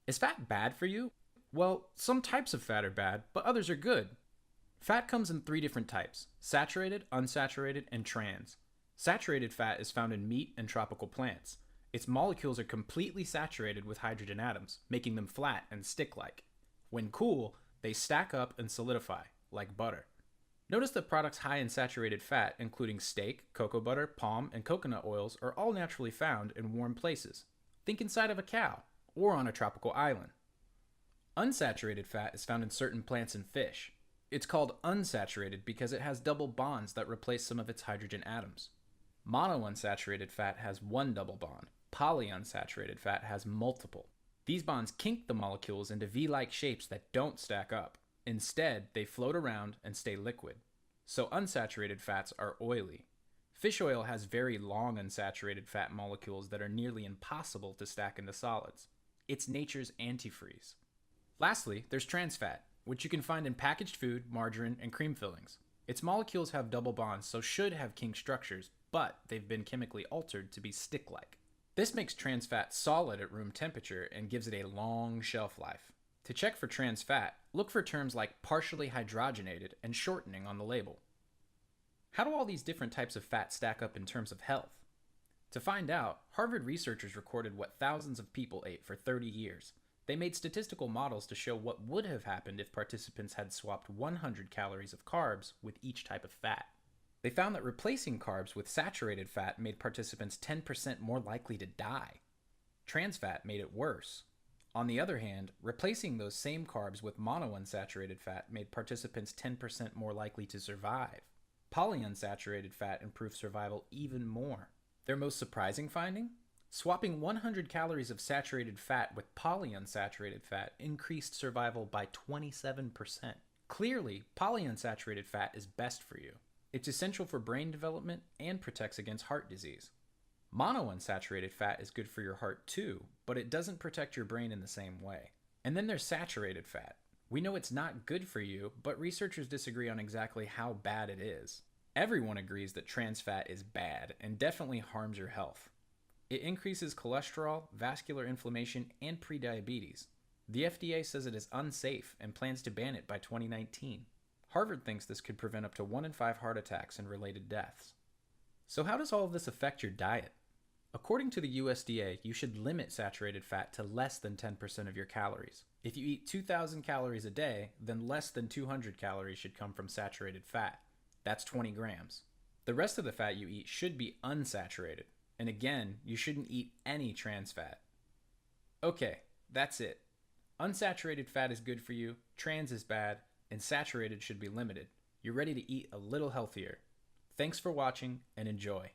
Is fat bad for you? Well, some types of fat are bad, but others are good. Fat comes in three different types: saturated, unsaturated, and trans. Saturated fat is found in meat and tropical plants. Its molecules are completely saturated with hydrogen atoms, making them flat and stick like. When cool, they stack up and solidify, like butter. Notice that products high in saturated fat, including steak, cocoa butter, palm, and coconut oils, are all naturally found in warm places. Think inside of a cow, or on a tropical island. Unsaturated fat is found in certain plants and fish. It's called unsaturated because it has double bonds that replace some of its hydrogen atoms. Monounsaturated fat has one double bond. Polyunsaturated fat has multiple. These bonds kink the molecules into V-like shapes that don't stack up. Instead, they float around and stay liquid. So unsaturated fats are oily. Fish oil has very long unsaturated fat molecules that are nearly impossible to stack into solids. It's nature's antifreeze. Lastly, there's trans fat, which you can find in packaged food, margarine, and cream fillings. Its molecules have double bonds, so should have kink structures, but they've been chemically altered to be stick-like. This makes trans fat solid at room temperature and gives it a long shelf life. To check for trans fat, look for terms like partially hydrogenated and shortening on the label. How do all these different types of fat stack up in terms of health? To find out, Harvard researchers recorded what thousands of people ate for 30 years. They made statistical models to show what would have happened if participants had swapped 100 calories of carbs with each type of fat. They found that replacing carbs with saturated fat made participants 10% more likely to die. Trans fat made it worse. On the other hand, replacing those same carbs with monounsaturated fat made participants 10% more likely to survive. Polyunsaturated fat improved survival even more. Their most surprising finding? Swapping 100 calories of saturated fat with polyunsaturated fat increased survival by 27%. Clearly, polyunsaturated fat is best for you. It's essential for brain development and protects against heart disease. Monounsaturated fat is good for your heart too, but it doesn't protect your brain in the same way. And then there's saturated fat. We know it's not good for you, but researchers disagree on exactly how bad it is. Everyone agrees that trans fat is bad and definitely harms your health. It increases cholesterol, vascular inflammation, and prediabetes. The FDA says it is unsafe and plans to ban it by 2019. Harvard thinks this could prevent up to 1 in 5 heart attacks and related deaths. So how does all of this affect your diet? According to the USDA, you should limit saturated fat to less than 10% of your calories. If you eat 2,000 calories a day, then less than 200 calories should come from saturated fat. That's 20 grams. The rest of the fat you eat should be unsaturated. And again, you shouldn't eat any trans fat. Okay, that's it. Unsaturated fat is good for you, trans is bad, and saturated should be limited. You're ready to eat a little healthier. Thanks for watching and enjoy.